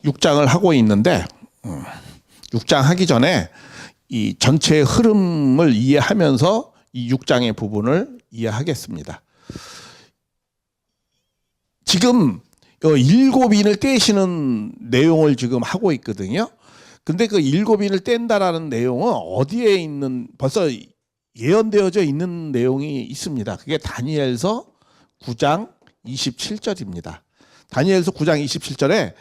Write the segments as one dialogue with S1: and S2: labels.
S1: 6장을 하고 있는데 6장 하기 전에 이 전체의 흐름을 이해하면서 이 6장의 부분을 이해하겠습니다. 지금 7인을 떼시는 내용을 지금 하고 있거든요. 근데 그 7인을 뗀다라는 내용은 어디에 있는, 벌써 예언되어져 있는 내용이 있습니다. 그게 다니엘서 9장 27절입니다. 다니엘서 9장 27절에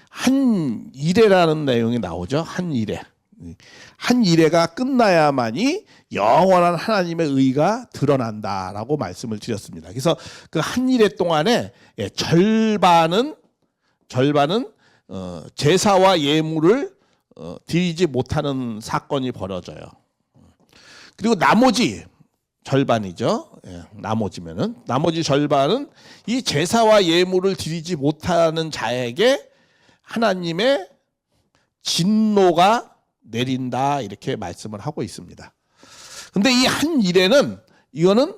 S1: 한 이레라는 내용이 나오죠. 한 이레. 한 이레가 끝나야만이 영원한 하나님의 의가 드러난다라고 말씀을 드렸습니다. 그래서 그 한 이레 동안에 절반은 제사와 예물을 드리지 못하는 사건이 벌어져요. 그리고 나머지 절반이죠. 나머지 절반은 이 제사와 예물을 드리지 못하는 자에게 하나님의 진노가 내린다, 이렇게 말씀을 하고 있습니다. 근데 이 한 일에는 이거는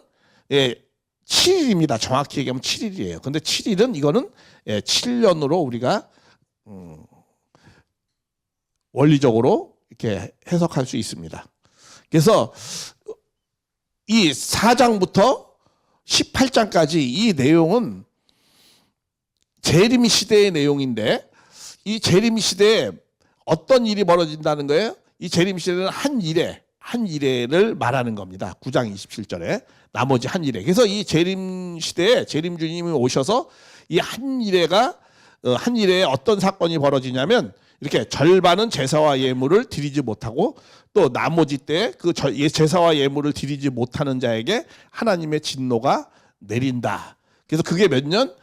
S1: 7일입니다. 정확히 얘기하면 7일이에요. 근데 7일은 이거는 7년으로 우리가 원리적으로 이렇게 해석할 수 있습니다. 그래서 이 4장부터 18장까지 이 내용은 재림 시대의 내용인데, 이 재림 시대에 어떤 일이 벌어진다는 거예요? 이 재림 시대는 한 일회를 말하는 겁니다. 9장 27절에 나머지 한 일회. 그래서 이 재림 시대에 재림 주님이 오셔서 이 한 일회에 어떤 사건이 벌어지냐면, 이렇게 절반은 제사와 예물을 드리지 못하고 또 나머지 때 그 제사와 예물을 드리지 못하는 자에게 하나님의 진노가 내린다. 그래서 그게 몇 년?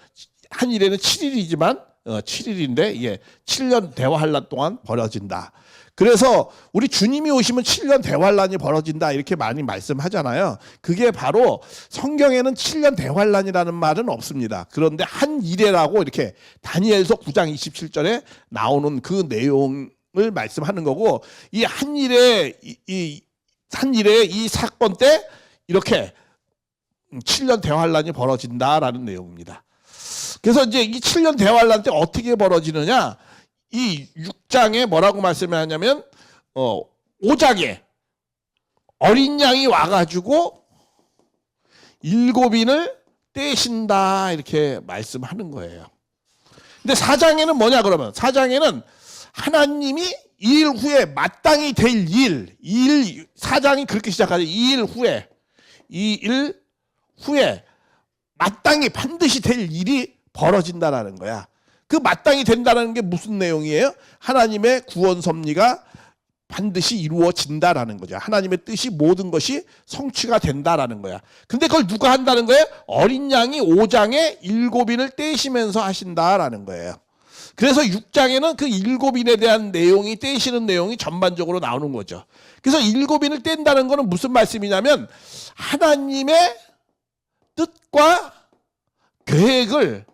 S1: 한 일에는 7일이지만 7일인데 이게 7년 대환란 동안 벌어진다. 그래서 우리 주님이 오시면 7년 대환란이 벌어진다, 이렇게 많이 말씀하잖아요. 그게 바로 성경에는 7년 대환란이라는 말은 없습니다. 그런데 한 일회라고 이렇게 다니엘서 9장 27절에 나오는 그 내용을 말씀하는 거고, 이 한 일회 이 사건 때 이렇게 7년 대환란이 벌어진다라는 내용입니다. 그래서 이제 이 7년 대환란 때 어떻게 벌어지느냐? 이 6장에 뭐라고 말씀하냐면 5장에 어린 양이 와가지고 7인을 떼신다, 이렇게 말씀하는 거예요. 근데 4장에는 뭐냐 그러면, 4장에는 하나님이 2일 후에 마땅히 될 일, 4장이 그렇게 시작하죠. 2일 후에 마땅히 반드시 될 일이 벌어진다라는 거야. 그 마땅히 된다는 게 무슨 내용이에요? 하나님의 구원 섭리가 반드시 이루어진다라는 거죠. 하나님의 뜻이 모든 것이 성취가 된다라는 거야. 근데 그걸 누가 한다는 거예요? 어린 양이 5장에 7인을 떼시면서 하신다라는 거예요. 그래서 6장에는 그 7인에 대한 내용이, 떼시는 내용이 전반적으로 나오는 거죠. 그래서 7인을 뗀다는 거는 무슨 말씀이냐면, 하나님의 뜻과 계획을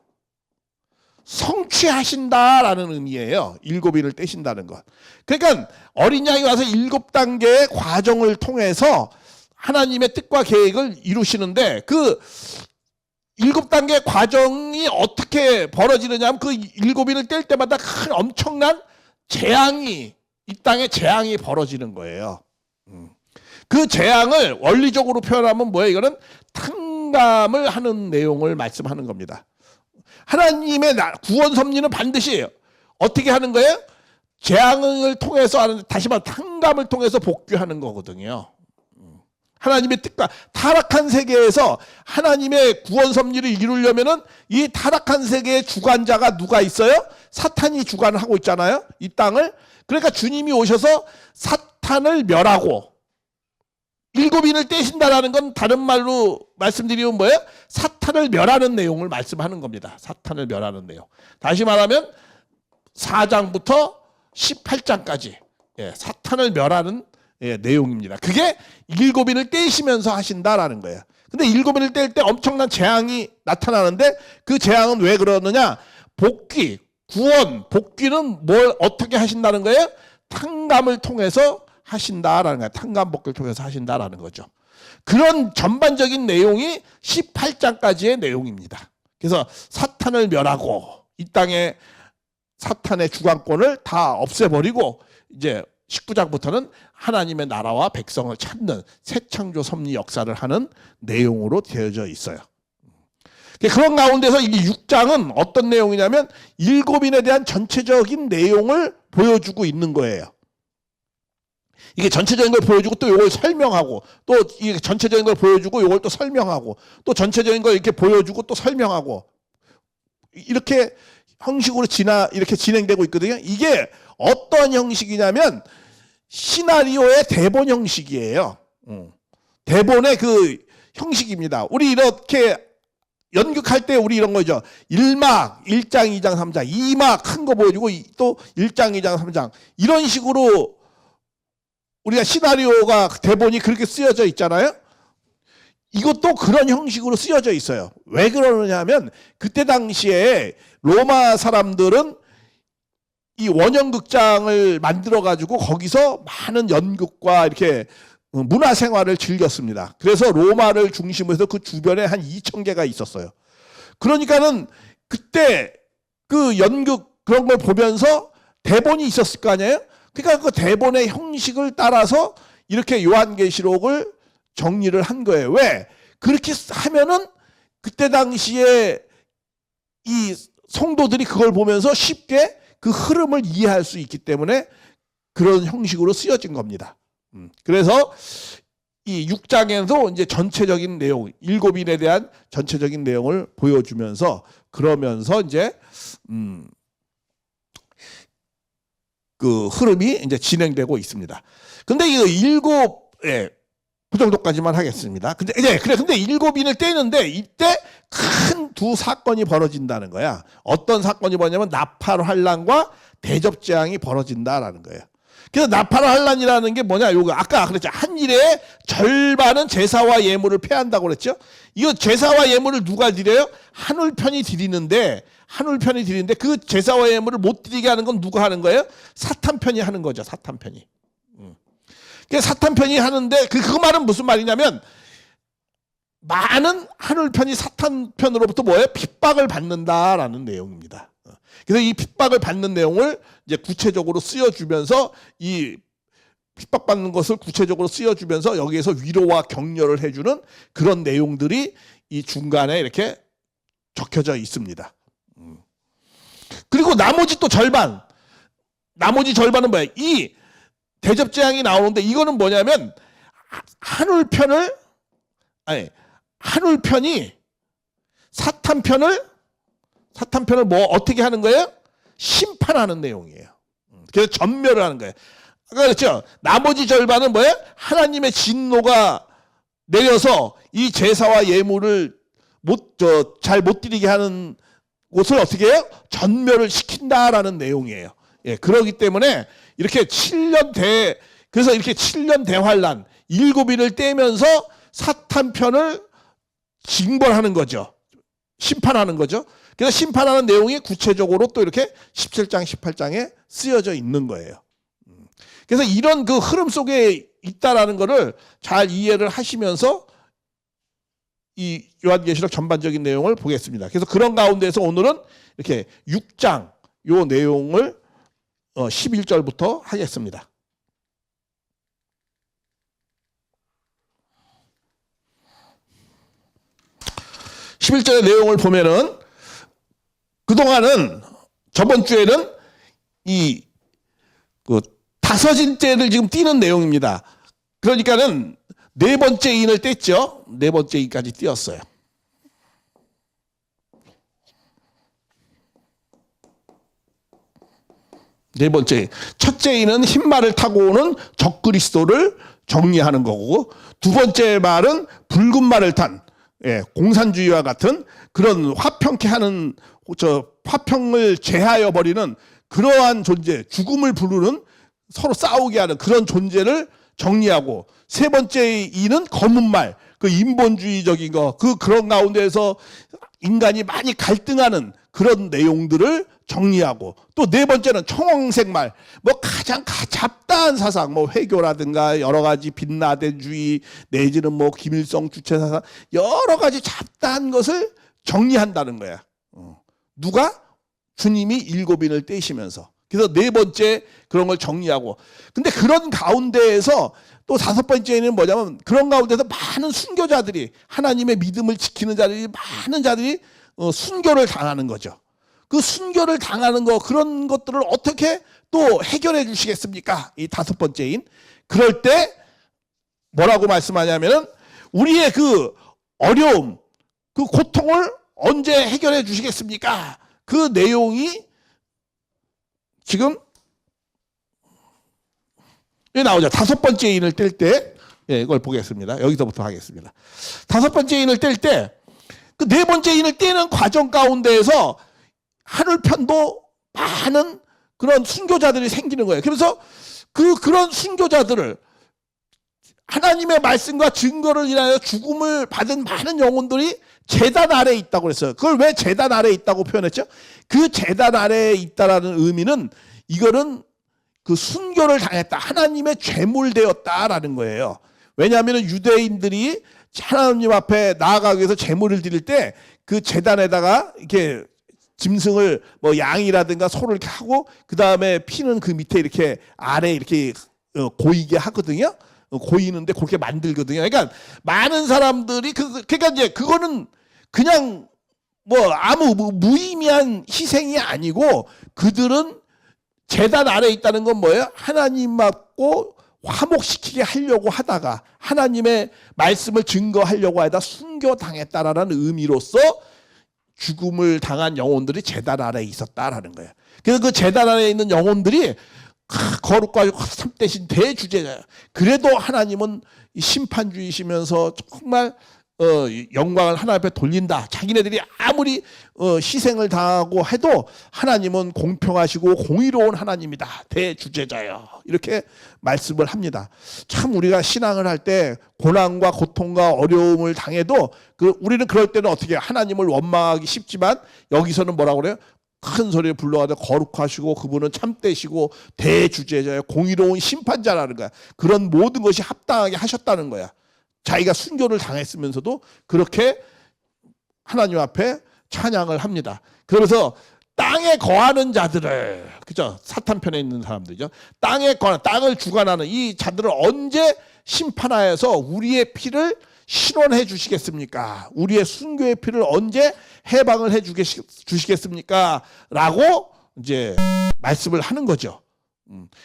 S1: 성취하신다라는 의미예요. 7인을 떼신다는 것. 그러니까 어린 양이 와서 7단계의 과정을 통해서 하나님의 뜻과 계획을 이루시는데, 그 7단계 과정이 어떻게 벌어지느냐 하면, 그 7인을 뗄 때마다 큰 엄청난 재앙이, 이 땅에 재앙이 벌어지는 거예요. 그 재앙을 원리적으로 표현하면 뭐예요? 이거는 탕감을 하는 내용을 말씀하는 겁니다. 하나님의 구원 섭리는 반드시 어떻게 하는 거예요? 재앙을 통해서 하는, 다시 말해 탕감을 통해서 복귀하는 거거든요. 하나님의 뜻과 타락한 세계에서 하나님의 구원 섭리를 이루려면은 이 타락한 세계의 주관자가 누가 있어요? 사탄이 주관을 하고 있잖아요, 이 땅을. 그러니까 주님이 오셔서 사탄을 멸하고 7인을 떼신다라는 건 다른 말로 말씀드리면 뭐예요? 사탄을 멸하는 내용을 말씀하는 겁니다. 사탄을 멸하는 내용. 다시 말하면 4장부터 18장까지 사탄을 멸하는 내용입니다. 그게 7인을 떼시면서 하신다라는 거예요. 근데 7인을 뗄 때 엄청난 재앙이 나타나는데, 그 재앙은 왜 그러느냐? 복귀, 구원, 복귀는 뭘 어떻게 하신다는 거예요? 탕감을 통해서 하신다라는 거예요. 탕감 복귀를 통해서 하신다라는 거죠. 그런 전반적인 내용이 18장까지의 내용입니다. 그래서 사탄을 멸하고 이 땅에 사탄의 주관권을 다 없애버리고 이제 19장부터는 하나님의 나라와 백성을 찾는 새 창조 섭리 역사를 하는 내용으로 되어져 있어요. 그런 가운데서 이 6장은 어떤 내용이냐면 일곱인에 대한 전체적인 내용을 보여주고 있는 거예요. 이게 전체적인 걸 보여주고 또 이걸 설명하고 또 이게 전체적인 걸 보여주고 이걸 또 설명하고 또 전체적인 걸 이렇게 보여주고 또 설명하고 이렇게 형식으로 이렇게 진행되고 있거든요. 이게 어떤 형식이냐면 시나리오의 대본 형식이에요. 대본의 그 형식입니다. 우리 이렇게 연극할 때 우리 이런 거죠. 1막, 1장, 2장, 3장, 2막 큰 거 보여주고 또 1장, 2장, 3장 이런 식으로 우리가 시나리오가 대본이 그렇게 쓰여져 있잖아요. 이것도 그런 형식으로 쓰여져 있어요. 왜 그러느냐 하면 그때 당시에 로마 사람들은 이 원형극장을 만들어 가지고 거기서 많은 연극과 이렇게 문화생활을 즐겼습니다. 그래서 로마를 중심으로 해서 그 주변에 한 2,000개가 있었어요. 그러니까는 그때 그 연극 그런 걸 보면서 대본이 있었을 거 아니에요? 그러니까 그 대본의 형식을 따라서 이렇게 요한계시록을 정리를 한 거예요. 왜? 그렇게 하면은 그때 당시에 이 성도들이 그걸 보면서 쉽게 그 흐름을 이해할 수 있기 때문에 그런 형식으로 쓰여진 겁니다. 그래서 이 6장에서 이제 전체적인 내용, 일곱인에 대한 전체적인 내용을 보여주면서 그러면서 이제 그 흐름이 이제 진행되고 있습니다. 근데 이 그 정도까지만 하겠습니다. 근데 일곱인을 떼는데 이때 큰 두 사건이 벌어진다는 거야. 어떤 사건이 벌어지냐면 나팔 환란과 대접 재앙이 벌어진다라는 거예요. 그래서 나팔 환란이라는 게 뭐냐? 요거 아까 그랬죠. 한 일의 절반은 제사와 예물을 패한다고 그랬죠. 이거 제사와 예물을 누가 드려요? 하늘편이 드리는데 그 제사와 예물을 못 드리게 하는 건 누가 하는 거예요? 사탄편이 하는 거죠. 사탄편이. 사탄편이 하는데 그 말은 무슨 말이냐면 많은 하늘편이 사탄편으로부터 뭐예요? 핍박을 받는다라는 내용입니다. 그래서 이 핍박을 받는 내용을 이제 구체적으로 쓰여주면서 이 핍박받는 것을 구체적으로 쓰여주면서 여기에서 위로와 격려를 해주는 그런 내용들이 이 중간에 이렇게 적혀져 있습니다. 그리고 나머지 절반은 뭐야? 이 대접재앙이 나오는데 이거는 뭐냐면 하늘편이 사탄편을 뭐 어떻게 하는 거예요? 심판하는 내용이에요. 그래서 전멸을 하는 거예요. 그렇죠. 나머지 절반은 뭐예요? 하나님의 진노가 내려서 이 제사와 예물을 잘 못 드리게 하는 곳을 어떻게 해요? 전멸을 시킨다라는 내용이에요. 그러기 때문에 이렇게 7년 대환란 일곱인을 떼면서 사탄편을 징벌하는 거죠. 심판하는 거죠. 그래서 심판하는 내용이 구체적으로 또 이렇게 17장, 18장에 쓰여져 있는 거예요. 그래서 이런 그 흐름 속에 있다라는 거를 잘 이해를 하시면서 이 요한계시록 전반적인 내용을 보겠습니다. 그래서 그런 가운데서 오늘은 이렇게 6장 요 내용을 11절부터 하겠습니다. 11절의 내용을 보면은 그동안은 저번 주에는 그 다섯인째를 지금 띄는 내용입니다. 그러니까는 네 번째 인을 뗐죠. 네 번째 인까지 띄었어요. 네 번째, 첫째 인은 흰말을 타고 오는 적그리스도를 정리하는 거고, 두 번째 말은 붉은 말을 탄 공산주의와 같은 그런 화평케 하는 화평을 제하여 버리는 그러한 존재, 죽음을 부르는 서로 싸우게 하는 그런 존재를 정리하고, 세 번째 이는 검은 말, 그 인본주의적인 거, 그런 가운데에서 인간이 많이 갈등하는 그런 내용들을 정리하고, 또 네 번째는 청홍색 말, 뭐 가장 잡다한 사상, 뭐 회교라든가 여러 가지 빛나대주의 내지는 뭐 김일성 주체 사상, 여러 가지 잡다한 것을 정리한다는 거야. 누가? 주님이 7인을 떼시면서. 그래서 네 번째 그런 걸 정리하고. 근데 그런 가운데에서 또 5번째는 뭐냐면 그런 가운데서 많은 순교자들이 하나님의 믿음을 지키는 자들이 많은 자들이 순교를 당하는 거죠. 그 순교를 당하는 거 그런 것들을 어떻게 또 해결해 주시겠습니까? 이 5번째인. 그럴 때 뭐라고 말씀하냐면은 우리의 그 어려움, 그 고통을 언제 해결해 주시겠습니까? 그 내용이 지금 여기 나오죠. 5번째 인을 뗄 때, 예, 이걸 보겠습니다. 여기서부터 하겠습니다. 5번째 인을 뗄 때, 그 4번째 인을 떼는 과정 가운데에서 하늘편도 많은 그런 순교자들이 생기는 거예요. 그래서 그런 순교자들을 하나님의 말씀과 증거를 인하여 죽음을 받은 많은 영혼들이 제단 아래에 있다고 그랬어요. 그걸 왜 제단 아래에 있다고 표현했죠? 그 제단 아래에 있다라는 의미는 이거는 그 순교를 당했다. 하나님의 제물되었다라는 거예요. 왜냐하면 유대인들이 하나님 앞에 나아가기 위해서 제물을 드릴 때 그 제단에다가 이렇게 짐승을 뭐 양이라든가 소를 이렇게 하고 그 다음에 피는 그 밑에 이렇게 아래 이렇게 고이게 하거든요. 고이는데 그렇게 만들거든요. 그러니까 많은 사람들이 그러니까 이제 그거는 그냥 뭐 아무 무의미한 희생이 아니고 그들은 제단 아래에 있다는 건 뭐예요? 하나님 맞고 화목시키게 하려고 하다가 하나님의 말씀을 증거하려고 하다 순교당했다라는 의미로서 죽음을 당한 영혼들이 제단 아래에 있었다라는 거예요. 그래서 그 제단 아래에 있는 영혼들이 거룩과 참 대신 대주제자예요. 그래도 하나님은 심판주이시면서 정말 영광을 하나님 앞에 돌린다. 자기네들이 아무리 희생을 당하고 해도 하나님은 공평하시고 공의로운 하나님이다. 대주제자요. 이렇게 말씀을 합니다. 참 우리가 신앙을 할 때 고난과 고통과 어려움을 당해도 우리는 그럴 때는 어떻게 해요? 하나님을 원망하기 쉽지만 여기서는 뭐라고 그래요? 큰 소리를 불러가지고 거룩하시고 그분은 참되시고 대주제자요. 공의로운 심판자라는 거야. 그런 모든 것이 합당하게 하셨다는 거야. 자기가 순교를 당했으면서도 그렇게 하나님 앞에 찬양을 합니다. 그러면서 땅에 거하는 자들을, 그죠? 사탄 편에 있는 사람들이죠. 땅을 주관하는 이 자들을 언제 심판하여서 우리의 피를 신원해 주시겠습니까? 우리의 순교의 피를 언제 해방을 해 주시겠습니까? 라고 이제 말씀을 하는 거죠.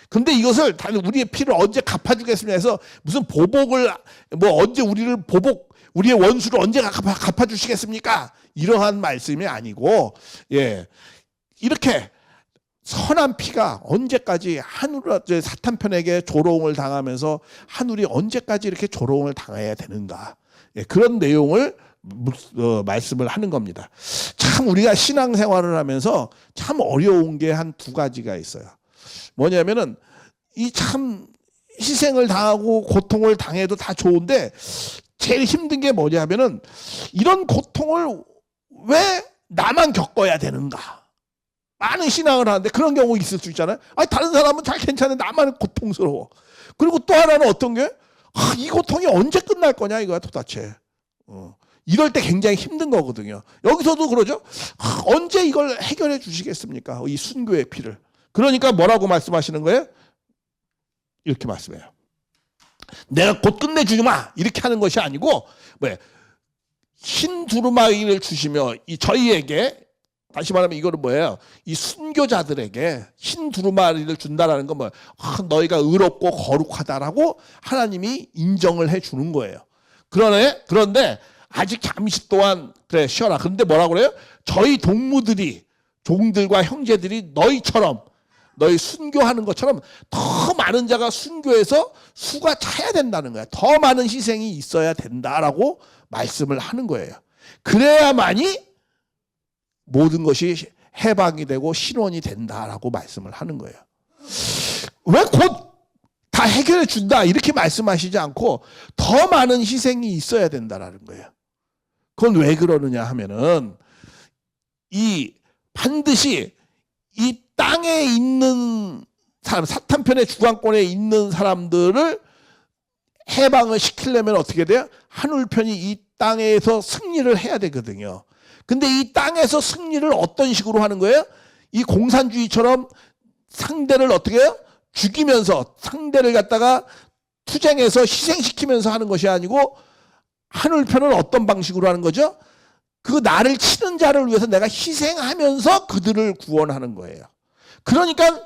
S1: 근데 이것을 우리의 피를 언제 갚아주겠습니까 해서 무슨 보복을 언제 우리의 원수를 언제 갚아주시겠습니까? 이러한 말씀이 아니고, 예, 이렇게 선한 피가 언제까지 사탄 편에게 조롱을 당하면서 하늘이 언제까지 이렇게 조롱을 당해야 되는가? 예, 그런 내용을 말씀을 하는 겁니다. 참 우리가 신앙생활을 하면서 참 어려운 게 한 2가지가 있어요. 뭐냐면은 이 참 희생을 당하고 고통을 당해도 다 좋은데 제일 힘든 게 뭐냐면은 이런 고통을 왜 나만 겪어야 되는가? 많은 신앙을 하는데 그런 경우 있을 수 있잖아요. 아니 다른 사람은 잘 괜찮은데 나만 고통스러워. 그리고 또 하나는 어떤 게 이 고통이 언제 끝날 거냐 이거야 도대체. 이럴 때 굉장히 힘든 거거든요. 여기서도 그러죠. 언제 이걸 해결해 주시겠습니까? 이 순교의 피를. 그러니까 뭐라고 말씀하시는 거예요? 이렇게 말씀해요. 내가 곧 끝내주마 이렇게 하는 것이 아니고 흰 두루마리를 주시며 저희에게 다시 말하면 이거는 뭐예요? 이 순교자들에게 흰 두루마리를 준다라는 건 뭐예요? 너희가 의롭고 거룩하다라고 하나님이 인정을 해주는 거예요. 그런데 아직 잠시 동안 그래 쉬어라. 그런데 뭐라고 그래요? 저희 종들과 형제들이 너희 순교하는 것처럼 더 많은 자가 순교해서 수가 차야 된다는 거야. 더 많은 희생이 있어야 된다라고 말씀을 하는 거예요. 그래야만이 모든 것이 해방이 되고 신원이 된다라고 말씀을 하는 거예요. 왜 곧 다 해결해 준다 이렇게 말씀하시지 않고 더 많은 희생이 있어야 된다라는 거예요. 그건 왜 그러느냐 하면은 반드시 이 땅에 있는 사람, 사탄편의 주관권에 있는 사람들을 해방을 시키려면 어떻게 돼요? 하늘편이 이 땅에서 승리를 해야 되거든요. 근데 이 땅에서 승리를 어떤 식으로 하는 거예요? 이 공산주의처럼 상대를 어떻게 해요? 죽이면서 상대를 갖다가 투쟁해서 희생시키면서 하는 것이 아니고 하늘편은 어떤 방식으로 하는 거죠? 그 나를 치는 자를 위해서 내가 희생하면서 그들을 구원하는 거예요. 그러니까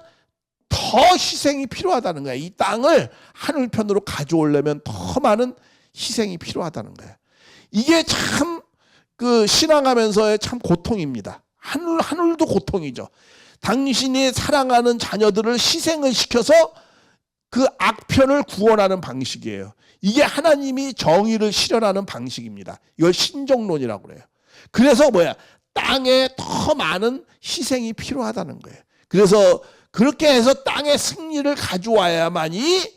S1: 더 희생이 필요하다는 거예요. 이 땅을 하늘편으로 가져오려면 더 많은 희생이 필요하다는 거예요. 이게 참 그 신앙하면서의 참 고통입니다. 하늘도 고통이죠. 당신이 사랑하는 자녀들을 희생을 시켜서 그 악편을 구원하는 방식이에요. 이게 하나님이 정의를 실현하는 방식입니다. 이걸 신정론이라고 그래요. 그래서 땅에 더 많은 희생이 필요하다는 거예요. 그래서 그렇게 해서 땅의 승리를 가져와야만이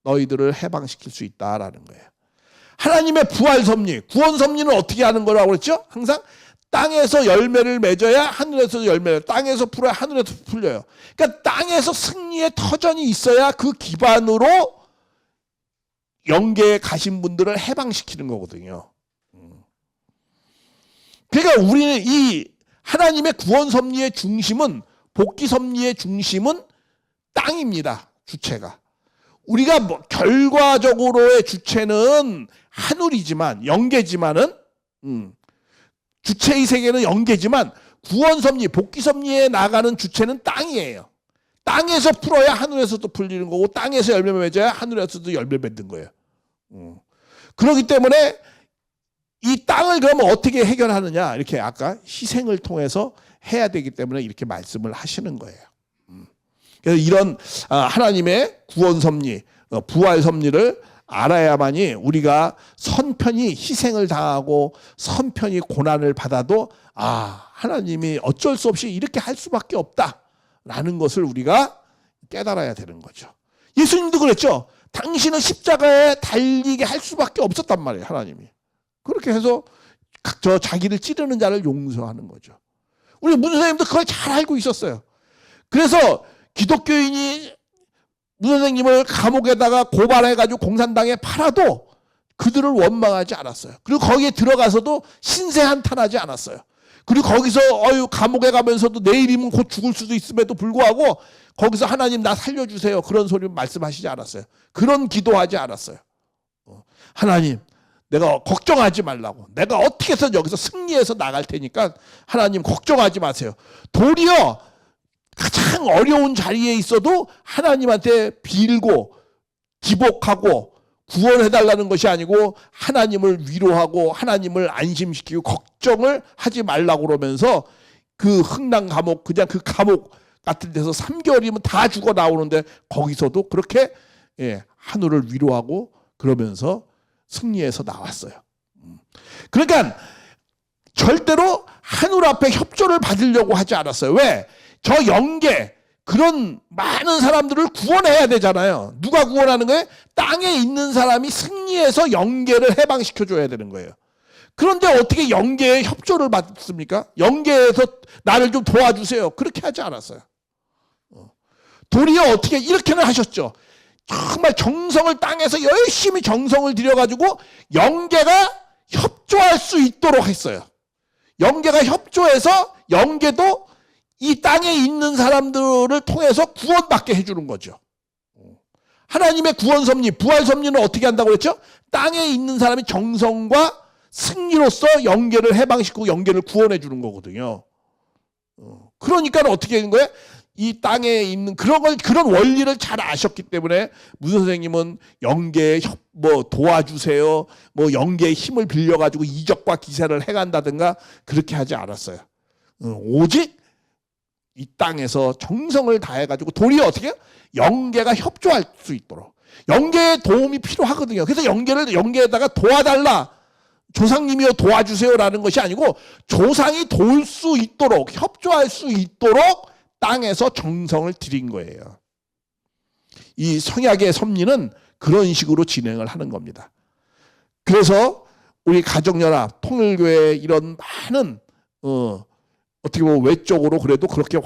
S1: 너희들을 해방시킬 수 있다라는 거예요. 하나님의 부활 섭리, 구원 섭리는 어떻게 하는 거라고 그랬죠? 항상 땅에서 열매를 맺어야 하늘에서 열매를, 땅에서 풀어야 하늘에서 풀려요. 그러니까 땅에서 승리의 터전이 있어야 그 기반으로 영계에 가신 분들을 해방시키는 거거든요. 그러니까 우리는 이 하나님의 구원 섭리의 중심은, 복귀 섭리의 중심은 땅입니다. 주체가. 우리가 결과적으로의 주체는 하늘이지만, 영계지만은, 주체의 세계는 영계지만 구원 섭리, 복귀 섭리에 나가는 주체는 땅이에요. 땅에서 풀어야 하늘에서도 풀리는 거고, 땅에서 열매 맺어야 하늘에서도 열매 맺는 거예요. 그렇기 때문에 이 땅을 그러면 어떻게 해결하느냐, 이렇게 아까 희생을 통해서 해야 되기 때문에 이렇게 말씀을 하시는 거예요. 그래서 이런 하나님의 구원 섭리, 부활 섭리를 알아야만이 우리가 선편이 희생을 당하고 선편이 고난을 받아도 하나님이 어쩔 수 없이 이렇게 할 수밖에 없다라는 것을 우리가 깨달아야 되는 거죠. 예수님도 그랬죠. 당신은 십자가에 달리게 할 수밖에 없었단 말이에요. 하나님이. 그렇게 해서 자기를 찌르는 자를 용서하는 거죠. 우리 문 선생님도 그걸 잘 알고 있었어요. 그래서 기독교인이 문 선생님을 감옥에다가 고발해가지고 공산당에 팔아도 그들을 원망하지 않았어요. 그리고 거기에 들어가서도 신세한탄하지 않았어요. 그리고 거기서 감옥에 가면서도 내일이면 곧 죽을 수도 있음에도 불구하고 거기서 하나님 나 살려주세요, 그런 소리 말씀하시지 않았어요. 그런 기도하지 않았어요. 하나님 내가 걱정하지 말라고, 내가 어떻게 해서 여기서 승리해서 나갈 테니까 하나님 걱정하지 마세요. 도리어 가장 어려운 자리에 있어도 하나님한테 빌고 기복하고 구원해달라는 것이 아니고 하나님을 위로하고 하나님을 안심시키고 걱정을 하지 말라고 그러면서 그 흥랑 감옥, 그냥 그 감옥 같은 데서 3개월이면 다 죽어 나오는데 거기서도 그렇게 하늘을 위로하고 그러면서 승리해서 나왔어요. 그러니까 절대로 하늘 앞에 협조를 받으려고 하지 않았어요. 왜? 저 영계, 그런 많은 사람들을 구원해야 되잖아요. 누가 구원하는 거예요? 땅에 있는 사람이 승리해서 영계를 해방시켜줘야 되는 거예요. 그런데 어떻게 영계에 협조를 받습니까? 영계에서 나를 좀 도와주세요, 그렇게 하지 않았어요. 도리어 어떻게 이렇게는 하셨죠. 정말 정성을, 땅에서 열심히 정성을 들여가지고 영계가 협조할 수 있도록 했어요. 영계가 협조해서 영계도 이 땅에 있는 사람들을 통해서 구원받게 해주는 거죠. 하나님의 구원 섭리, 부활 섭리는 어떻게 한다고 그랬죠? 땅에 있는 사람이 정성과 승리로서 영계를 해방시키고 영계를 구원해 주는 거거든요. 그러니까 어떻게 된 거예요? 이 땅에 있는 그런 원리를 잘 아셨기 때문에 문 선생님은 영계에 도와주세요, 영계의 힘을 빌려가지고 이적과 기사를 해간다든가 그렇게 하지 않았어요. 오직 이 땅에서 정성을 다해가지고 도리어 어떻게 해요? 영계가 협조할 수 있도록. 영계의 도움이 필요하거든요. 그래서 영계에다가 도와달라, 조상님이여 도와주세요라는 것이 아니고 조상이 도울 수 있도록, 협조할 수 있도록 땅에서 정성을 들인 거예요. 이 성약의 섭리는 그런 식으로 진행을 하는 겁니다. 그래서 우리 가정연합, 통일교회 이런 많은 어떻게 보면 외적으로 그래도 그렇게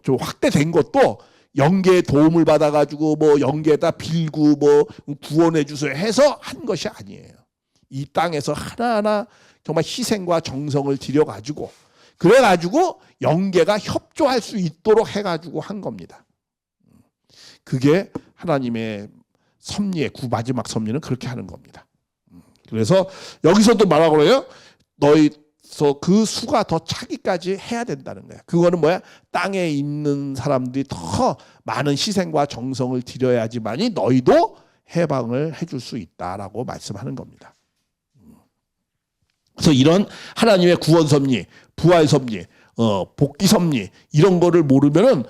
S1: 좀 확대된 것도 영계의 도움을 받아가지고 영계에다 빌고 구원해 주세요 해서 한 것이 아니에요. 이 땅에서 하나하나 정말 희생과 정성을 들여가지고 그래가지고 영계가 협조할 수 있도록 해가지고 한 겁니다. 그게 하나님의 섭리의 마지막 섭리는 그렇게 하는 겁니다. 그래서 여기서도 말하고 그래요. 너희서 그 수가 더 차기까지 해야 된다는 거야. 그거는 뭐야? 땅에 있는 사람들이 더 많은 희생과 정성을 들여야지만이 너희도 해방을 해줄 수 있다라고 말씀하는 겁니다. 그래서 이런 하나님의 구원 섭리, 부활 섭리, 복귀 섭리 이런 거를 모르면은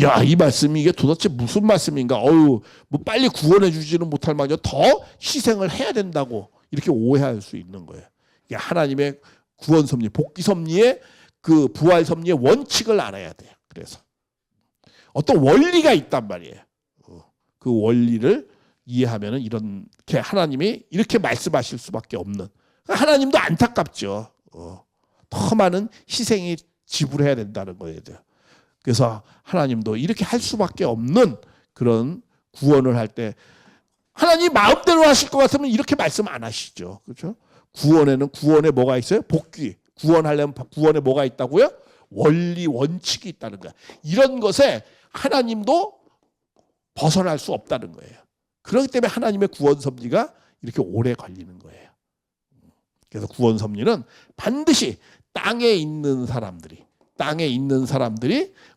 S1: 야, 이 말씀이 이게 도대체 무슨 말씀인가? 뭐 빨리 구원해 주지는 못할 망정 더 희생을 해야 된다고 이렇게 오해할 수 있는 거예요. 이게 하나님의 구원 섭리, 복귀 섭리의 그 부활 섭리의 원칙을 알아야 돼요. 그래서 어떤 원리가 있단 말이에요. 그 원리를 이해하면은 이렇게 하나님이 이렇게 말씀하실 수밖에 없는. 하나님도 안타깝죠. 더 많은 희생이 지불해야 된다는 거예요. 그래서 하나님도 이렇게 할 수밖에 없는 그런 구원을 할 때 하나님 마음대로 하실 것 같으면 이렇게 말씀 안 하시죠. 그렇죠? 구원에 뭐가 있어요? 복귀. 구원하려면 구원에 뭐가 있다고요? 원리, 원칙이 있다는 거야. 이런 것에 하나님도 벗어날 수 없다는 거예요. 그렇기 때문에 하나님의 구원 섭리가 이렇게 오래 걸리는 거예요. 그래서 구원 섭리는 반드시 땅에 있는 사람들이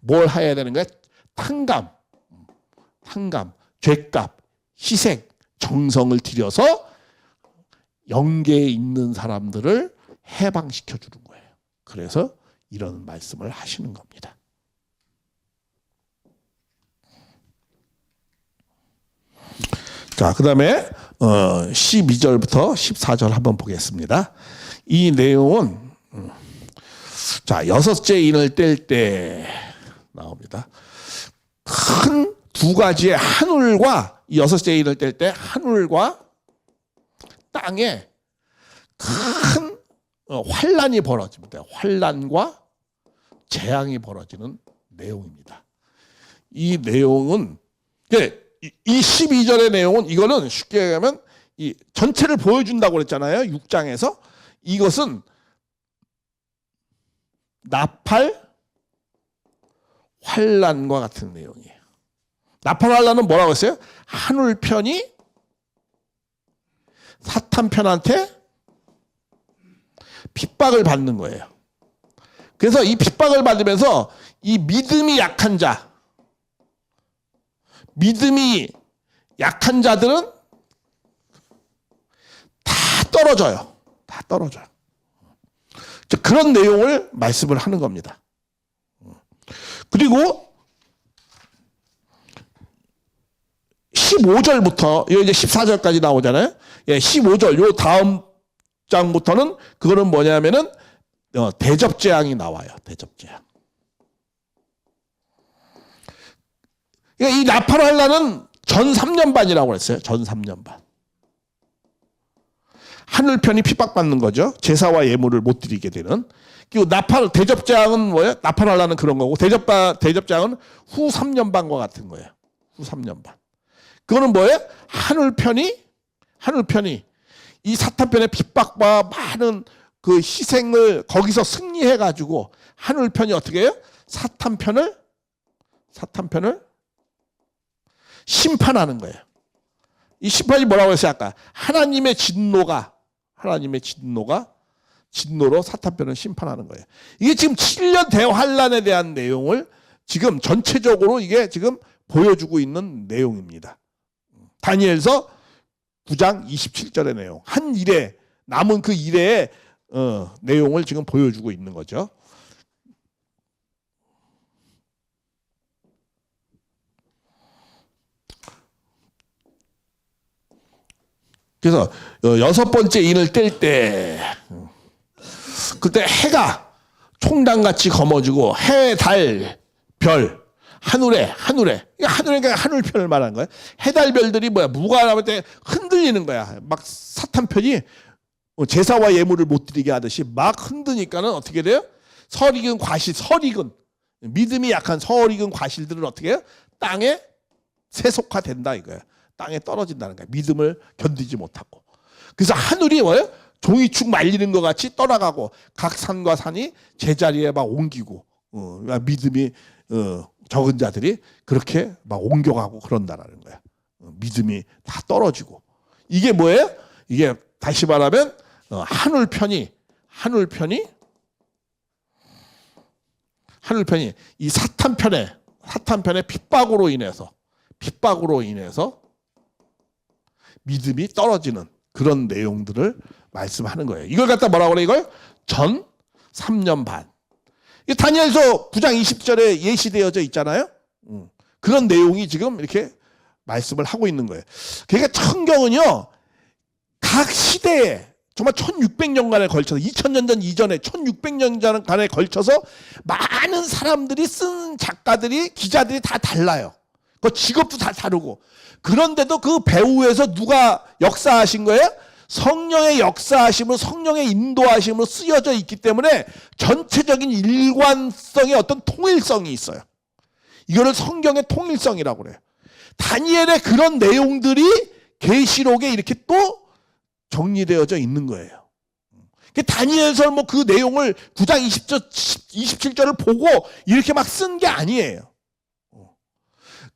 S1: 뭘 해야 되는 거야? 탕감, 죄값, 희생, 정성을 들여서 영계에 있는 사람들을 해방시켜 주는 거예요. 그래서 이런 말씀을 하시는 겁니다. 자, 그 다음에 12절부터 14절 한번 보겠습니다. 이 내용은 자, 여섯째 인을 뗄 때 나옵니다. 큰 두 가지의 하늘과 이 여섯째 인을 뗄 때 하늘과 땅에 큰 환란이 벌어집니다. 환란과 재앙이 벌어지는 내용입니다. 이 내용은 이 12절의 내용은 이거는 쉽게 얘기하면 이 전체를 보여준다고 그랬잖아요. 6장에서 이것은 나팔 환란과 같은 내용이에요. 나팔 환란은 뭐라고 했어요? 하늘편이 사탄편한테 핍박을 받는 거예요. 그래서 이 핍박을 받으면서 이 믿음이 약한 자들은 다 떨어져요. 그런 내용을 말씀을 하는 겁니다. 그리고 15절부터 이제 14절까지 나오잖아요. 15절 요 다음 장부터는 그거는 뭐냐면은 대접재앙이 나와요. 대접재앙. 이 나팔 환란은 전 3년반이라고 그랬어요. 전 3년반. 하늘편이 핍박받는 거죠. 제사와 예물을 못 드리게 되는. 그리고 대접재앙은 뭐예요? 나팔 환란은 그런 거고 대접재앙은 후 3년반과 같은 거예요. 후 3년반. 그거는 뭐예요? 하늘편이 이 사탄편의 핍박과 많은 그 희생을 거기서 승리해가지고 하늘편이 어떻게 해요? 사탄편을 심판하는 거예요. 이 심판이 뭐라고 했어요? 아까 하나님의 진노로 사탄편을 심판하는 거예요. 이게 지금 7년 대환란에 대한 내용을 지금 전체적으로 이게 지금 보여주고 있는 내용입니다. 다니엘서 9장 27절의 내용. 한 일에 남은 그 일의 내용을 지금 보여주고 있는 거죠. 그래서 여섯 번째 인을 뗄 때 그때 해가 총당같이 검어지고 해, 달, 별 하늘에 그러니까 하늘편을 말하는 거야. 해달별들이 뭐야? 무관할 때 흔들리는 거야. 막 사탄편이 제사와 예물을 못 드리게 하듯이 막 흔드니까는 어떻게 돼요? 설익은 믿음이 약한 설익은 과실들은 어떻게 해요? 땅에 세속화된다 이거야. 땅에 떨어진다는 거야. 믿음을 견디지 못하고. 그래서 하늘이 뭐예요? 종이축 말리는 것 같이 떠나가고 각 산과 산이 제자리에 막 옮기고 믿음이 적은 자들이 그렇게 막 옮겨가고 그런다라는 거야. 믿음이 다 떨어지고. 이게 뭐예요? 이게 다시 말하면 하늘편이 이 사탄편의 핍박으로 인해서 믿음이 떨어지는 그런 내용들을 말씀하는 거예요. 이걸 갖다 뭐라고 그래? 이걸 전 3년 반. 다니엘서 9장 20절에 예시되어져 있잖아요. 그런 내용이 지금 이렇게 말씀을 하고 있는 거예요. 그러니까 성경은요, 각 시대에 정말 1600년간에 걸쳐서 2000년 전 이전에 1600년간에 걸쳐서 많은 사람들이 쓴 작가들이 기자들이 다 달라요. 그 직업도 다 다르고. 그런데도 그 배후에서 누가 역사하신 거예요? 성령의 역사하심으로 성령의 인도하심으로 쓰여져 있기 때문에 전체적인 일관성의 어떤 통일성이 있어요. 이거를 성경의 통일성이라고 그래요. 다니엘의 그런 내용들이 계시록에 이렇게 또 정리되어져 있는 거예요. 다니엘서 그 내용을 9장 27절을 보고 이렇게 막 쓴 게 아니에요.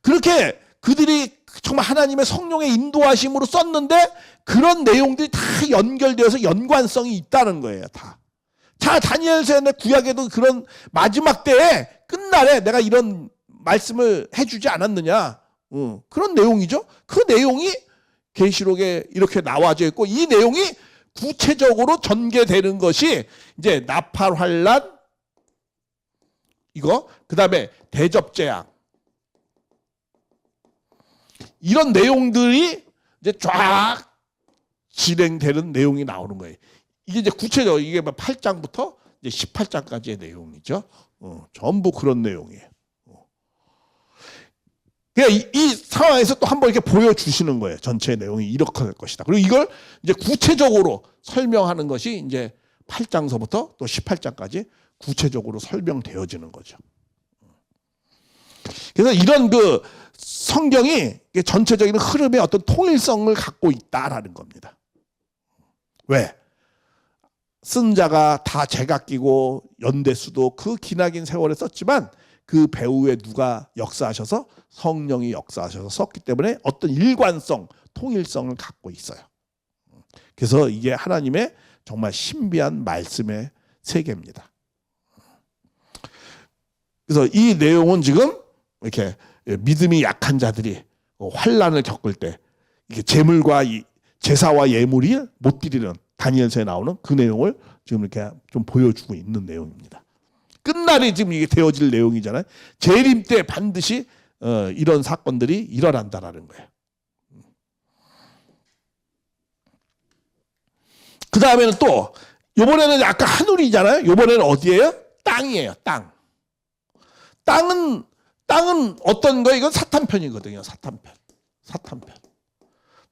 S1: 그렇게 그들이 정말 하나님의 성령의 인도하심으로 썼는데 그런 내용들이 다 연결되어서 연관성이 있다는 거예요. 다. 자, 다니엘서의 구약에도 그런 마지막 때에 끝날에 내가 이런 말씀을 해주지 않았느냐. 그런 내용이죠. 그 내용이 계시록에 이렇게 나와져 있고 이 내용이 구체적으로 전개되는 것이 이제 나팔 환란 이거 그다음에 대접재앙 이런 내용들이 이제 쫙 진행되는 내용이 나오는 거예요. 이게 이제 구체적으로 이게 8장부터 이제 18장까지의 내용이죠. 전부 그런 내용이에요. 그러니까 이 상황에서 또 한번 이렇게 보여주시는 거예요. 전체 내용이 이렇게 될 것이다. 그리고 이걸 이제 구체적으로 설명하는 것이 이제 8장서부터 또 18장까지 구체적으로 설명되어지는 거죠. 그래서 이런 그 성경이 전체적인 흐름의 어떤 통일성을 갖고 있다라는 겁니다. 왜? 쓴 자가 다 제각기고 연대수도 그 기나긴 세월에 썼지만 그 배후에 누가 역사하셔서 성령이 역사하셔서 썼기 때문에 어떤 일관성, 통일성을 갖고 있어요. 그래서 이게 하나님의 정말 신비한 말씀의 세계입니다. 그래서 이 내용은 지금 이렇게 믿음이 약한 자들이 환난을 겪을 때 이게 재물과 제사와 예물이 못 드리는 다니엘서에 나오는 그 내용을 지금 이렇게 좀 보여주고 있는 내용입니다. 끝날이 지금 이게 되어질 내용이잖아요. 재림 때 반드시 이런 사건들이 일어난다라는 거예요. 그 다음에는 또 이번에는 아까 하늘이잖아요. 이번에는 어디예요? 땅이에요. 땅은 어떤 거예요? 이건 사탄편이거든요. 사탄편.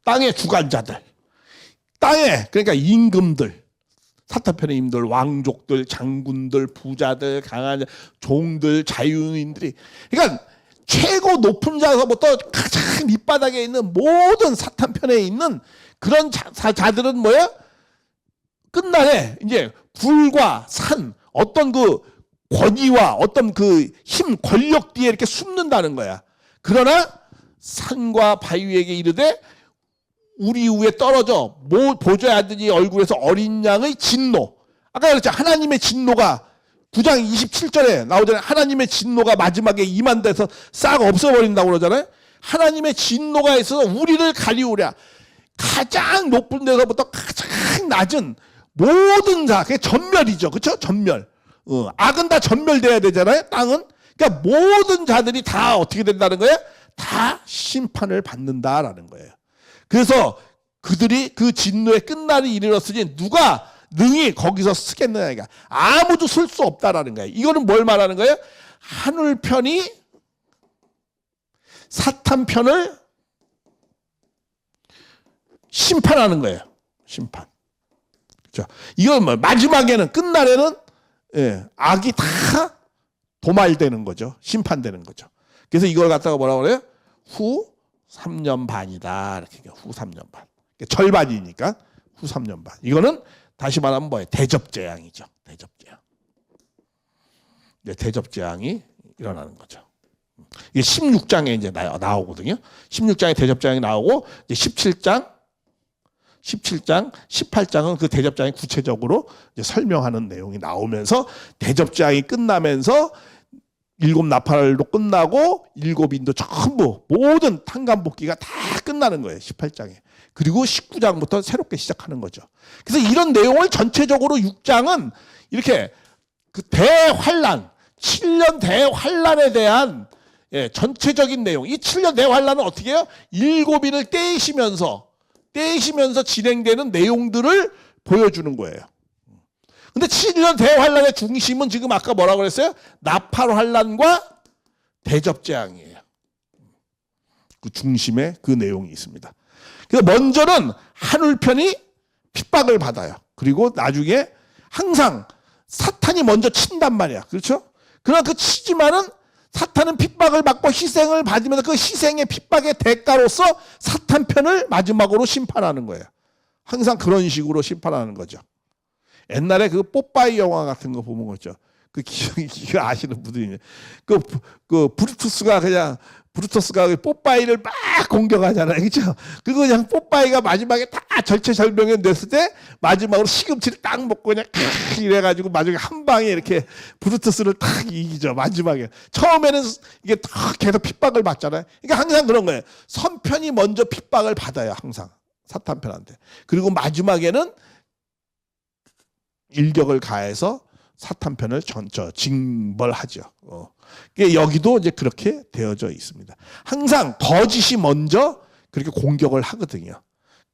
S1: 땅의 주관자들. 그러니까 임금들. 사탄편의 임들, 왕족들, 장군들, 부자들, 강한 종들, 자유인들이. 그러니까 최고 높은 자서부터 가장 밑바닥에 있는 모든 사탄편에 있는 그런 자들은 뭐야? 끝날에 이제 불과 산, 어떤 그 권위와 어떤 그 힘, 권력 뒤에 이렇게 숨는다는 거야. 그러나 산과 바위에게 이르되 우리 위에 떨어져 보좌의 아들이 얼굴에서 어린 양의 진노. 아까 그랬죠. 하나님의 진노가 9장 27절에 나오잖아요. 하나님의 진노가 마지막에 임한데서 싹 없어버린다고 그러잖아요. 하나님의 진노가 있어서 우리를 가리우랴. 가장 높은 데서부터 가장 낮은 모든 자, 그게 전멸이죠. 그렇죠? 전멸. 악은 다 전멸돼야 되잖아요. 땅은. 그러니까 모든 자들이 다 어떻게 된다는 거예요? 다 심판을 받는다라는 거예요. 그래서 그들이 그 진노의 끝날이 이르렀으니 누가 능히 거기서 쓰겠느냐. 아무도 쓸 수 없다라는 거예요. 이거는 뭘 말하는 거예요? 하늘편이 사탄편을 심판하는 거예요. 심판. 그렇죠? 이건 뭐 마지막에는 끝날에는 악이 다 도말되는 거죠. 심판되는 거죠. 그래서 이걸 갖다가 뭐라고 그래요? 후 3년 반이다. 이렇게 후 3년 반. 절반이니까 후 3년 반. 이거는 다시 말하면 뭐예요? 대접재앙이죠. 대접재앙. 대접재앙이 일어나는 거죠. 이게 16장에 이제 나오거든요. 16장에 대접재앙이 나오고 이제 17장, 18장은 그 대접재앙이 구체적으로 이제 설명하는 내용이 나오면서 대접재앙이 끝나면서 7 나팔도 끝나고 7 인도 전부 모든 탄감복귀가 다 끝나는 거예요. 18장에. 그리고 19장부터 새롭게 시작하는 거죠. 그래서 이런 내용을 전체적으로 6장은 이렇게 그 대환란, 7년 대환란에 대한 전체적인 내용. 이 7년 대환란은 어떻게 해요? 7인을 떼시면서 진행되는 내용들을 보여주는 거예요. 근데 7년 대환란의 중심은 지금 아까 뭐라고 그랬어요? 나팔환란과 대접재앙이에요. 그 중심에 그 내용이 있습니다. 그래서 먼저는 한울편이 핍박을 받아요. 그리고 나중에 항상 사탄이 먼저 친단 말이야. 그렇죠? 그러나 그 치지만은 사탄은 핍박을 받고 희생을 받으면서 그 희생의 핍박의 대가로서 사탄 편을 마지막으로 심판하는 거예요. 항상 그런 식으로 심판하는 거죠. 옛날에 그 뽀빠이 영화 같은 거 보면 그렇죠. 그 기억 아시는 분들이 그 브루토스가 뽀빠이를 막 공격하잖아요. 그렇죠? 그거 그냥 뽀빠이가 마지막에 다 절체절명에 됐을 때 마지막으로 시금치를 딱 먹고 그냥 이래가지고 마지막에 한 방에 이렇게 브루토스를 딱 이기죠. 마지막에. 처음에는 이게 딱 계속 핍박을 받잖아요. 그러니까 항상 그런 거예요. 선편이 먼저 핍박을 받아요. 항상 사탄 편한테. 그리고 마지막에는 일격을 가해서 사탄 편을 징벌하죠. 여기도 이제 그렇게 되어져 있습니다. 항상 거짓이 먼저 그렇게 공격을 하거든요.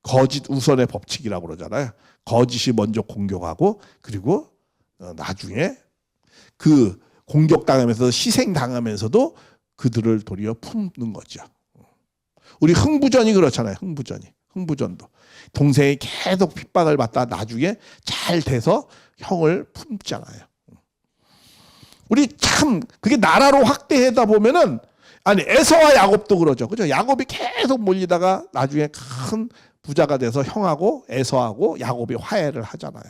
S1: 거짓 우선의 법칙이라고 그러잖아요. 거짓이 먼저 공격하고 그리고 나중에 그 공격당하면서 희생당하면서도 그들을 도리어 품는 거죠. 우리 흥부전이 그렇잖아요. 흥부전도 동생이 계속 핍박을 받다 나중에 잘 돼서 형을 품잖아요. 우리 참 그게 나라로 확대하다 보면은 아니 에서와 야곱도 그러죠. 그죠? 야곱이 계속 몰리다가 나중에 큰 부자가 돼서 형하고 에서하고 야곱이 화해를 하잖아요.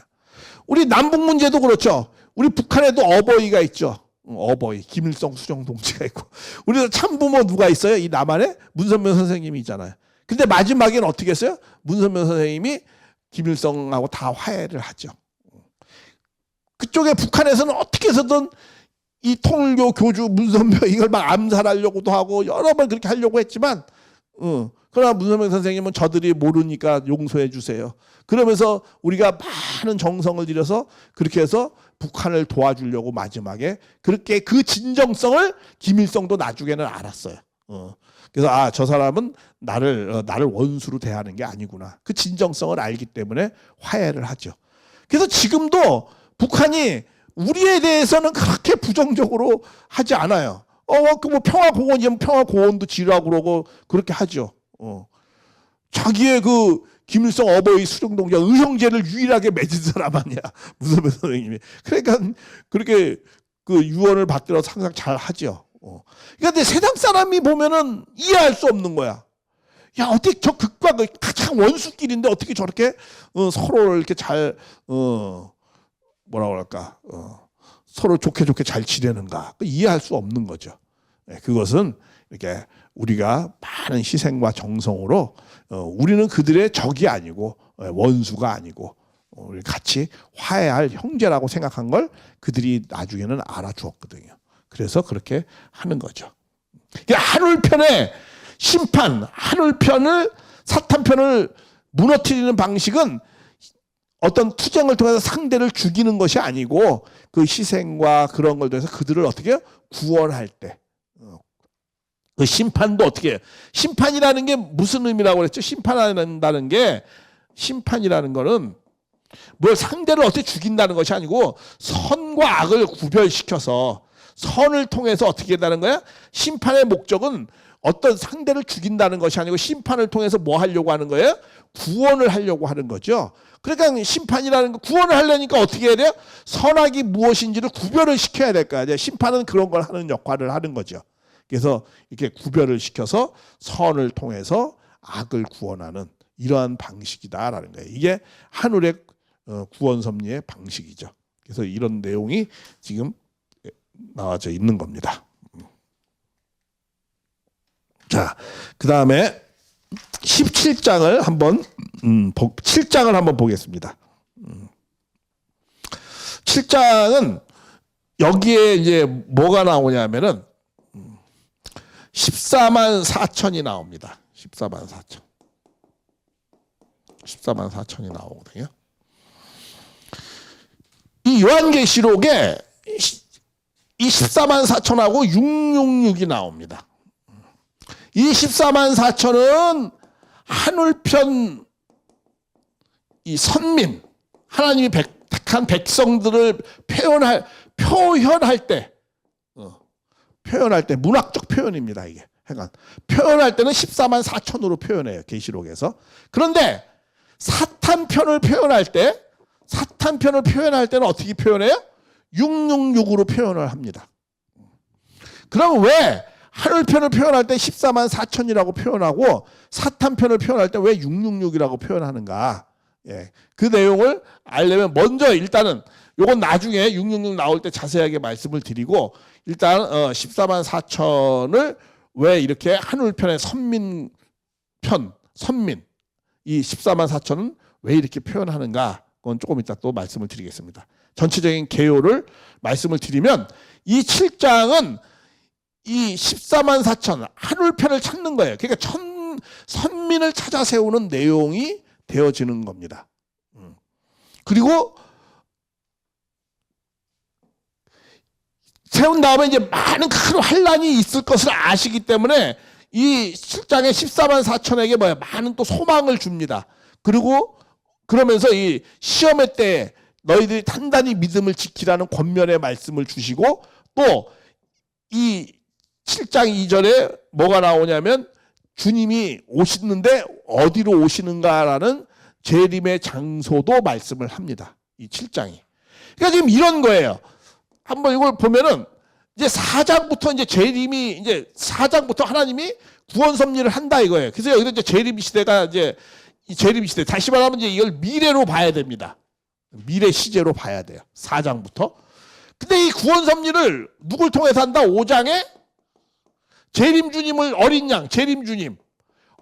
S1: 우리 남북 문제도 그렇죠. 우리 북한에도 어버이가 있죠. 어버이 김일성 수정 동지가 있고 우리 참부모 누가 있어요? 이 남한에 문선명 선생님이 있잖아요. 근데 마지막에는 어떻게 했어요? 문선명 선생님이 김일성하고 다 화해를 하죠. 그쪽에 북한에서는 어떻게 해서든 이 통일교 교주 문선명 이걸 막 암살하려고도 하고 여러 번 그렇게 하려고 했지만 그러나 문선명 선생님은 저들이 모르니까 용서해 주세요. 그러면서 우리가 많은 정성을 들여서 그렇게 해서 북한을 도와주려고 마지막에 그렇게 그 진정성을 김일성도 나중에는 알았어요. 그래서 저 사람은 나를 원수로 대하는 게 아니구나. 그 진정성을 알기 때문에 화해를 하죠. 그래서 지금도 북한이 우리에 대해서는 그렇게 부정적으로 하지 않아요. 그 뭐 평화공원이면 평화공원도 지으라고 그러고 그렇게 하죠. 자기의 그 김일성 어버이 수령동자 의형제를 유일하게 맺은 사람 아니야. 문선명 선생님이. 그러니까 그렇게 그 유언을 받들어서 항상 잘 하죠. 그런데 세상 사람이 보면은 이해할 수 없는 거야. 야, 어떻게 저 극과 극 가장 원수끼리인데 어떻게 저렇게 서로를 이렇게 잘 뭐라고 할까? 서로 좋게 잘 지내는가? 이해할 수 없는 거죠. 그것은 이렇게 우리가 많은 희생과 정성으로 우리는 그들의 적이 아니고 원수가 아니고 우리 같이 화해할 형제라고 생각한 걸 그들이 나중에는 알아주었거든요. 그래서 그렇게 하는 거죠. 한울편의 심판, 한울편을 사탄편을 무너뜨리는 방식은 어떤 투쟁을 통해서 상대를 죽이는 것이 아니고 그 희생과 그런 걸 통해서 그들을 어떻게 해요? 구원할 때. 그 심판도 어떻게 해요? 심판이라는 게 무슨 의미라고 그랬죠? 심판한다는 게 심판이라는 거는 뭘 상대를 어떻게 죽인다는 것이 아니고 선과 악을 구별시켜서 선을 통해서 어떻게 한다는 거야? 심판의 목적은 어떤 상대를 죽인다는 것이 아니고 심판을 통해서 뭐 하려고 하는 거예요? 구원을 하려고 하는 거죠. 그러니까 심판이라는 거 구원을 하려니까 어떻게 해야 돼요? 선악이 무엇인지를 구별을 시켜야 될 거 아니에요. 심판은 그런 걸 하는 역할을 하는 거죠. 그래서 이렇게 구별을 시켜서 선을 통해서 악을 구원하는 이러한 방식이다라는 거예요. 이게 한울의 구원 섭리의 방식이죠. 그래서 이런 내용이 지금 나와져 있는 겁니다. 자, 그 다음에 17장을 한번 7장을 한번 보겠습니다. 7장은 여기에 이제 뭐가 나오냐면은 14만 4천이 나옵니다. 14만 4천. 14만 4천이 나오거든요. 이 요한계시록에 이 14만 4천하고 666이 나옵니다. 이 14만 4천은 하늘편 이 선민, 하나님이 택한 백성들을 표현할 때, 문학적 표현입니다, 이게. 그러니까 표현할 때는 14만 4천으로 표현해요, 계시록에서. 그런데 사탄편을 표현할 때는 어떻게 표현해요? 666으로 표현을 합니다. 그럼 왜 하늘편을 표현할 때 14만 4천이라고 표현하고 사탄편을 표현할 때 왜 666이라고 표현하는가? 예, 그 내용을 알려면 먼저 일단은 요건 나중에 666 나올 때 자세하게 말씀을 드리고 일단 14만 4천을 왜 이렇게 하늘편의 선민 이 14만 4천은 왜 이렇게 표현하는가? 그건 조금 이따 또 말씀을 드리겠습니다. 전체적인 개요를 말씀을 드리면 이 7장은 이 14만 4천 하늘편을 찾는 거예요. 그러니까 선민을 찾아 세우는 내용이 되어지는 겁니다. 그리고 세운 다음에 이제 많은 큰 환란이 있을 것을 아시기 때문에 이 7장의 14만 4천에게 많은 또 소망을 줍니다. 그리고 그러면서 이 시험의 때에 너희들이 단단히 믿음을 지키라는 권면의 말씀을 주시고 또 이 7장 2절에 뭐가 나오냐면 주님이 오시는데 어디로 오시는가라는 재림의 장소도 말씀을 합니다. 이 7장이. 그러니까 지금 이런 거예요. 한번 이걸 보면은 이제 4장부터 이제 재림이 이제 4장부터 하나님이 구원 섭리를 한다 이거예요. 그래서 여기서 이제 재림 시대가 이제 이 재림 시대 다시 말하면 이제 이걸 미래로 봐야 됩니다. 미래 시제로 봐야 돼요. 4장부터. 근데 이 구원 섭리를 누굴 통해서 한다? 5장에 재림 주님을 재림 주님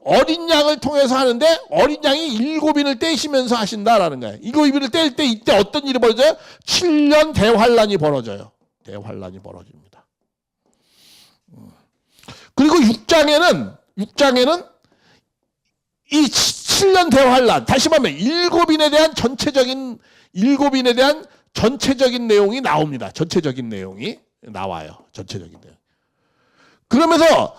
S1: 어린 양을 통해서 하는데 어린 양이 7인을 떼시면서 하신다라는 거예요. 7인을 뗄 때 이때 어떤 일이 벌어져요? 7년 대환란이 벌어져요. 대환란이 벌어집니다. 그리고 6장에는 이 7년 대환란 다시 말하면 7인에 대한 전체적인 내용이 나옵니다. 전체적인 내용이 나와요. 전체적인 내용. 그러면서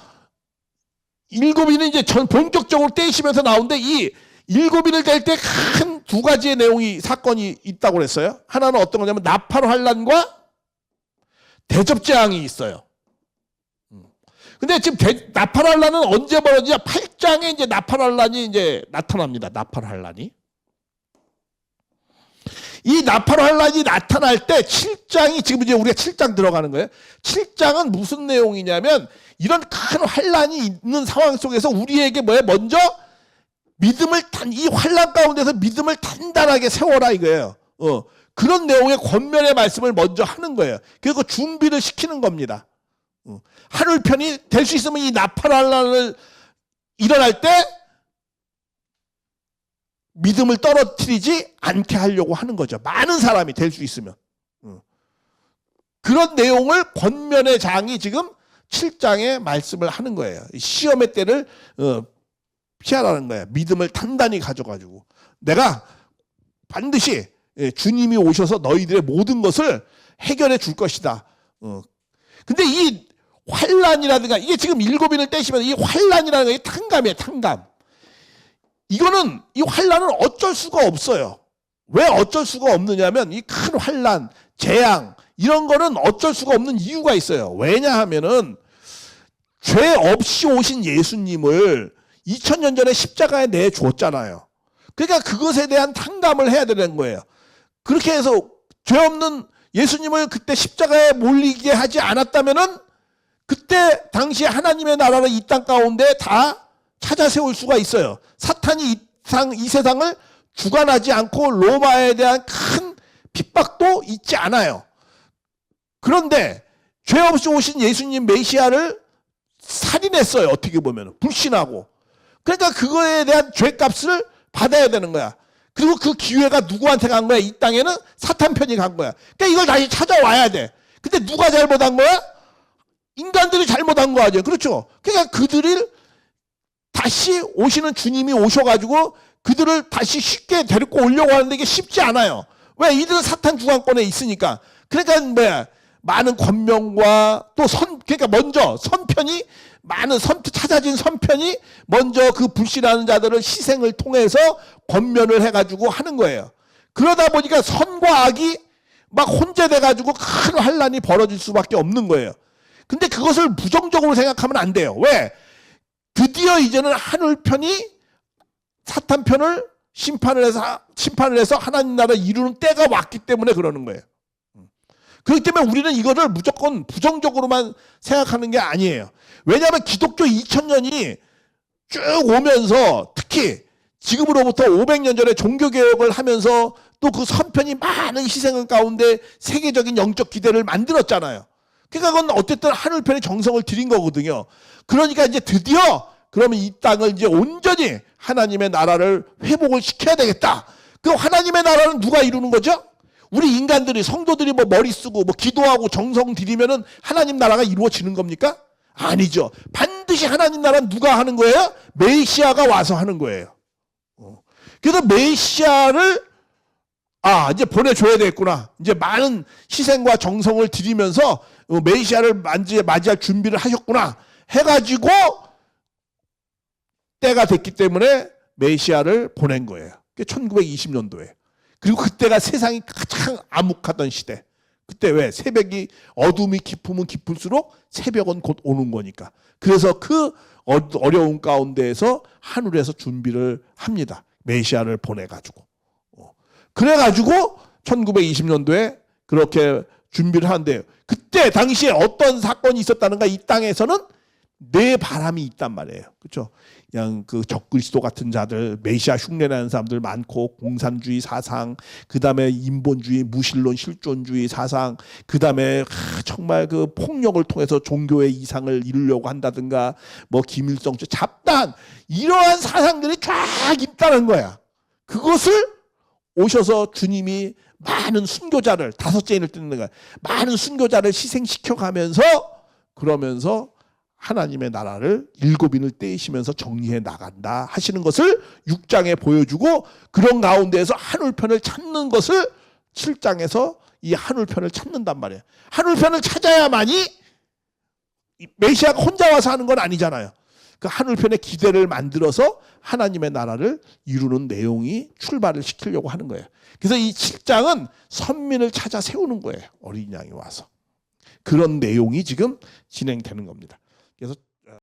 S1: 7인은 이제 본격적으로 떼시면서 나오는데 이 7인을 뗄 때 큰 두 가지의 사건이 있다고 그랬어요. 하나는 어떤 거냐면 나팔 환란과 대접 재앙이 있어요. 근데 지금 나팔 환란은 언제 벌어지냐? 8장에 이제 나팔 환란이 이제 나타납니다. 나팔 환란이. 이 나팔 환란이 나타날 때 7장이 지금 이제 우리가 7장 들어가는 거예요. 7장은 무슨 내용이냐면 이런 큰 환란이 있는 상황 속에서 우리에게 먼저 이 환란 가운데서 믿음을 단단하게 세워라 이거예요. 그런 내용의 권면의 말씀을 먼저 하는 거예요. 그리고 준비를 시키는 겁니다. 하늘편이 될 수 있으면 이 나팔 환란을 일어날 때 믿음을 떨어뜨리지 않게 하려고 하는 거죠. 많은 사람이 될 수 있으면. 그런 내용을 권면의 장이 지금 7장에 말씀을 하는 거예요. 시험의 때를 피하라는 거예요. 믿음을 단단히 가져가지고 내가 반드시 주님이 오셔서 너희들의 모든 것을 해결해 줄 것이다. 근데 이 환란이라든가 이게 지금 7인을 떼시면 이 환란이라는 게 탕감이에요. 탕감. 이거는 이 환란은 어쩔 수가 없어요. 왜 어쩔 수가 없느냐면 이 큰 환란, 재앙 이런 거는 어쩔 수가 없는 이유가 있어요. 왜냐하면은 죄 없이 오신 예수님을 2000년 전에 십자가에 내주었잖아요. 그러니까 그것에 대한 탕감을 해야 되는 거예요. 그렇게 해서 죄 없는 예수님을 그때 십자가에 몰리게 하지 않았다면은 그때 당시에 하나님의 나라를 이 땅 가운데 다 찾아 세울 수가 있어요. 사탄이 이 세상을 주관하지 않고 로마에 대한 큰 핍박도 있지 않아요. 그런데 죄 없이 오신 예수님 메시아를 살인했어요. 어떻게 보면 불신하고. 그러니까 그거에 대한 죄값을 받아야 되는 거야. 그리고 그 기회가 누구한테 간 거야? 이 땅에는 사탄 편이 간 거야. 그러니까 이걸 다시 찾아와야 돼. 근데 누가 잘못한 거야? 인간들이 잘못한 거 아니에요. 그렇죠? 그러니까 그들을 다시 오시는 주님이 오셔가지고 그들을 다시 쉽게 데리고 오려고 하는데 이게 쉽지 않아요. 왜? 이들은 사탄 주관권에 있으니까. 그러니까 뭐야? 많은 권명과 또 그러니까 먼저 선편이 찾아진 선편이 먼저 그 불신하는 자들을 희생을 통해서 권면을 해가지고 하는 거예요. 그러다 보니까 선과 악이 막 혼재돼가지고 큰 환란이 벌어질 수밖에 없는 거예요. 근데 그것을 부정적으로 생각하면 안 돼요. 왜? 드디어 이제는 하늘 편이 사탄 편을 심판을 해서 하나님 나라를 이루는 때가 왔기 때문에 그러는 거예요. 그렇기 때문에 우리는 이거를 무조건 부정적으로만 생각하는 게 아니에요. 왜냐하면 기독교 2000년이 쭉 오면서 특히 지금으로부터 500년 전에 종교개혁을 하면서 또 그 선편이 많은 희생을 가운데 세계적인 영적 기대를 만들었잖아요. 그러니까 그건 어쨌든 하늘편의 정성을 들인 거거든요. 그러니까 이제 드디어 그러면 이 땅을 이제 온전히 하나님의 나라를 회복을 시켜야 되겠다. 그 하나님의 나라는 누가 이루는 거죠? 우리 인간들이 성도들이 뭐 머리 쓰고 뭐 기도하고 정성 들이면은 하나님 나라가 이루어지는 겁니까? 아니죠. 반드시 하나님 나라는 누가 하는 거예요? 메시아가 와서 하는 거예요. 그래서 메시아를 이제 보내줘야 되겠구나. 이제 많은 희생과 정성을 들이면서 메시아를 맞이할 준비를 하셨구나 해가지고 때가 됐기 때문에 메시아를 보낸 거예요. 1920년도에. 그리고 그때가 세상이 가장 암흑하던 시대. 그때 왜? 새벽이 어둠이 깊으면 깊을수록 새벽은 곧 오는 거니까. 그래서 그 어려운 가운데에서 하늘에서 준비를 합니다. 메시아를 보내가지고. 그래가지고 1920년도에 그렇게 준비를 하는데요. 그때 당시에 어떤 사건이 있었다는가? 이 땅에서는 네 바람이 있단 말이에요. 그렇죠? 그냥 그 적그리스도 같은 자들, 메시아 흉내내는 사람들 많고, 공산주의 사상, 그 다음에 인본주의, 무신론, 실존주의 사상, 그 다음에 정말 그 폭력을 통해서 종교의 이상을 이루려고 한다든가, 뭐 김일성 잡단 이러한 사상들이 쫙 있다는 거야. 그것을 오셔서 주님이 많은 순교자를 5째인을 뜯는 거야. 많은 순교자를 희생시켜 가면서 그러면서 하나님의 나라를 7인을 떼시면서 정리해 나간다 하시는 것을 6장에 보여주고, 그런 가운데에서 하늘편을 찾는 것을 7장에서 이 하늘편을 찾는단 말이에요. 하늘편을 찾아야만이 메시아가 혼자 와서 하는 건 아니잖아요. 그 하늘편의 기대를 만들어서 하나님의 나라를 이루는 내용이 출발을 시키려고 하는 거예요. 그래서 이 7장은 선민을 찾아 세우는 거예요. 어린 양이 와서. 그런 내용이 지금 진행되는 겁니다. 그래서